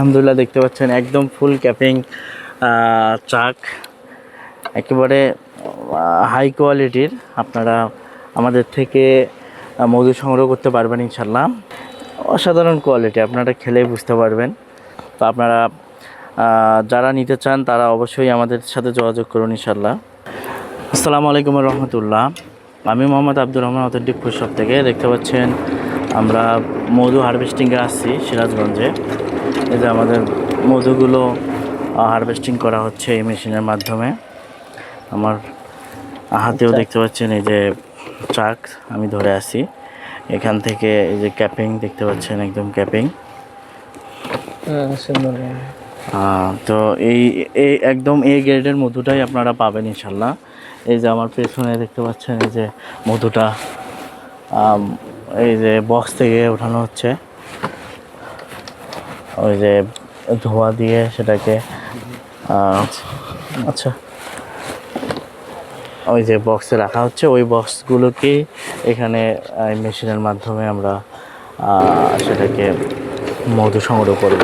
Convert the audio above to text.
আলহামদুলিল্লাহ দেখতে পাচ্ছেন একদম ফুল ক্যাপিং ট্রাক, একেবারে হাই কোয়ালিটির। আপনারা আমাদের থেকে মধু সংগ্রহ করতে পারবেন ইনশাল্লাহ। অসাধারণ কোয়ালিটি, আপনারা খেলেই বুঝতে পারবেন। তো আপনারা যারা নিতে চান তারা অবশ্যই আমাদের সাথে যোগাযোগ করুন ইনশাল্লাহ। আসসালামু আলাইকুম রহমতুল্লাহ। আমি Mohammad Abdur Rahman, authentic food shop থেকে। দেখতে পাচ্ছেন আমরা মধু হারভেস্টিংয়ে আসছি সিরাজগঞ্জে। এই যে আমাদের মধুগুলো হারভেস্টিং করা হচ্ছে এই মেশিনের মাধ্যমে। আমার হাতেও দেখতে পাচ্ছেন এই যে ট্রাক আমি ধরে আছি, এখান থেকে এই যে ক্যাপিং দেখতে পাচ্ছেন, একদম ক্যাপিং। তো এই একদম এই গ্রেডের মধুটাই আপনারা পাবেন ইনশাল্লাহ। এই যে আমার পেছনে দেখতে পাচ্ছেন এই যে মধুটা এই যে বক্স থেকে ওঠানো হচ্ছে, ওই যে ধোয়া দিয়ে সেটাকে আচ্ছা ওই যে বক্সে রাখা হচ্ছে, ওই বক্সগুলোকে এখানে মেশিনের মাধ্যমে আমরা সেটাকে মধু সংগ্রহ করব।